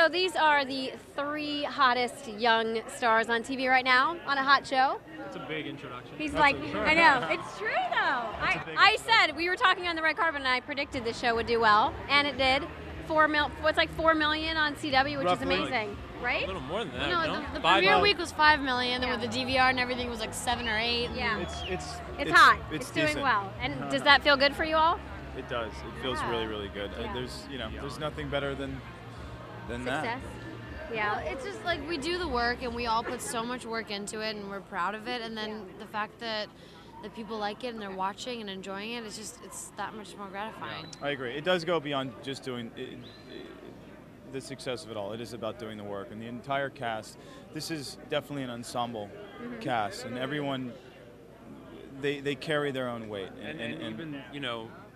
So these are the 3 hottest young stars on TV right now on a hot show. That's a big introduction. He's like, I know, it's true though. I said, we were talking on the red carpet and I predicted the show would do well, and it did. 4 million on CW, which Roughly. is amazing, right? A little more than that. No, no? the Five- premiere week was 5 million, Yeah. and with the DVR and everything, it was like 7 or 8. Yeah. It's hot. It's doing decent. well. And does that feel good for you all? It does. It feels Yeah. really, really good. Yeah. There's nothing better than Success. that. Yeah. Well, it's just like we do the work, and we all put so much work into it, and we're proud of it. And then the fact that people like it and they're watching and enjoying it, it's that much more gratifying. I agree. It does go beyond just doing the success of it all. It is about doing the work, and the entire cast. This is definitely an ensemble cast, and everyone they carry their own weight. And even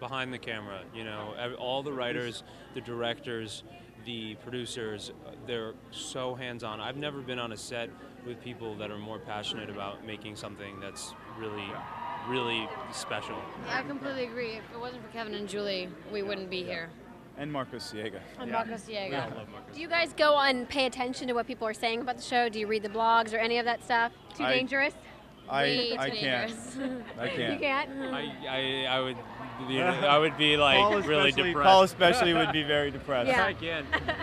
behind the camera, all the writers, the directors, the producers, they're so hands-on. I've never been on a set with people that are more passionate about making something that's really, really special. Yeah, I completely agree. If it wasn't for Kevin and Julie, we wouldn't be here. And Marco Siega. And Marco Siega. We all love Marcus. Do you guys go and pay attention to what people are saying about the show? Do you read the blogs or any of that stuff? Too dangerous? Way I too can't. dangerous. I can't. You can't? I would, I would be like Paul really especially- depressed. Paul especially would be very depressed. Yeah.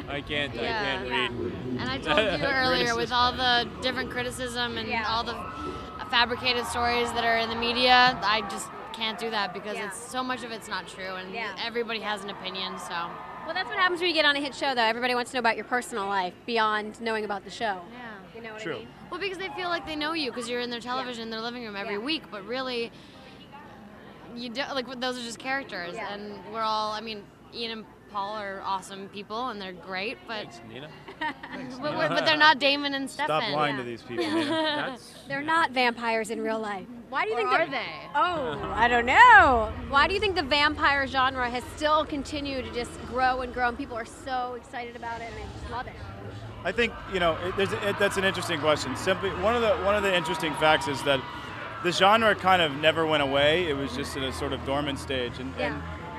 I can't Yeah. read. And I told you earlier, with all the different criticism and Yeah. all the fabricated stories that are in the media, I just can't do that because Yeah. it's so much of it's not true, and Yeah. everybody has an opinion. So Well, that's what happens when you get on a hit show, though. Everybody wants to know about your personal life beyond knowing about the show. yeah. You know what True. I mean? Well, because they feel like they know you because you're in their television, in their living room every Yeah. week, but really, you don't, like, those are just characters, Yeah. and we're all. I mean, Ian and Paul are awesome people, and they're great, but Thanks, Nina. but they're not Damon and Stefan. Stop lying Yeah. to these people. Nina. That's They're not vampires in real life. Why do you Or think are they're- they? Oh, I don't know. Why do you think the vampire genre has still continued to just grow and grow, and people are so excited about it and they just love it? I think that's an interesting question. Simply, one of the interesting facts is that the genre kind of never went away. It was just in a sort of dormant stage, and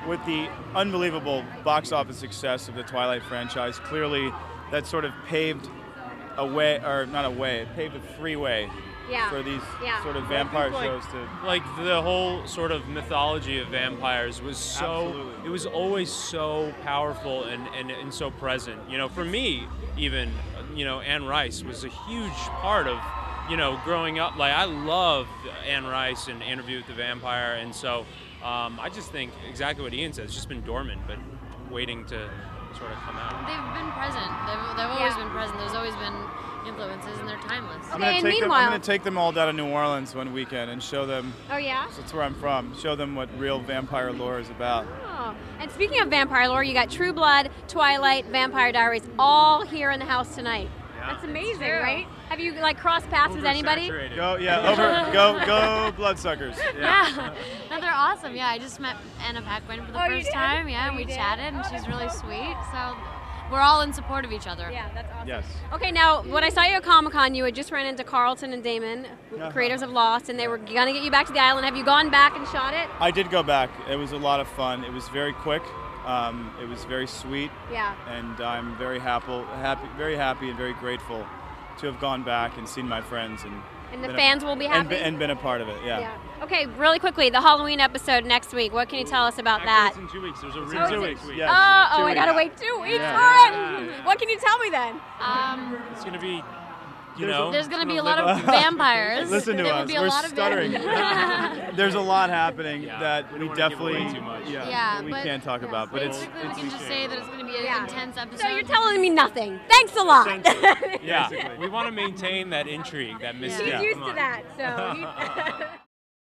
with the unbelievable box office success of the Twilight franchise, clearly that sort of paved a way, or not a way, it paved a freeway Yeah. for these Yeah. sort of vampire like- shows to. like the whole sort of mythology of vampires was so Absolutely. it was always so powerful and so present. For me even, Anne Rice was a huge part of, growing up. Like, I loved Anne Rice and Interview with the Vampire, and so I just think exactly what Ian said. It's just been dormant, but waiting to sort of come out. They've been present. They've always been present. There's always been influences, and they're timeless. Okay, and meanwhile- I'm going to take them all down to New Orleans one weekend and show them. Oh, yeah? That's where I'm from. Show them what real vampire lore is about. Oh. And speaking of vampire lore, you got True Blood, Twilight, Vampire Diaries, all here in the house tonight. Yeah. That's amazing, True. right? Have you crossed paths with anybody? Oversaturated. Go bloodsuckers. Yeah. No, they're awesome. Yeah, I just met Anna Paquin for the Oh, you first did? time. Yeah, Oh, and you we did? chatted, and Oh, she's that's really so sweet. So we're all in support of each other. Yeah, that's awesome. Yes. Okay, now, when I saw you at Comic-Con, you had just ran into Carlton and Damon, creators of Lost, and they were going to get you back to the island. Have you gone back and shot it? I did go back. It was a lot of fun. It was very quick. It was very sweet, Yeah. and I'm very very happy, and very grateful to have gone back and seen my friends And the been fans will be happy? and been a part of it. Yeah. Yeah. Okay, really quickly, the Halloween episode next week. What can you tell us about that? Actually, it's in 2 weeks. There's a Oh, reason. it's 2 in- weeks. Yeah. Oh, I 2 gotta weeks. wait 2 weeks Yeah. for it. Yeah. What can you tell me then? It's gonna be, There's going to be a lot of vampires. Listen to there us. will be a We're lot of stuttering. vampires. There's a lot happening Yeah, that we we don't wanna give definitely away too much. Yeah, we but- can't talk about. But it's Basically, we can just say that it's going to be an Yeah. intense episode. So you're telling me nothing. Thanks a lot. yeah. Basically. We want to maintain that intrigue, that mystique. He's used Come to on. that, so.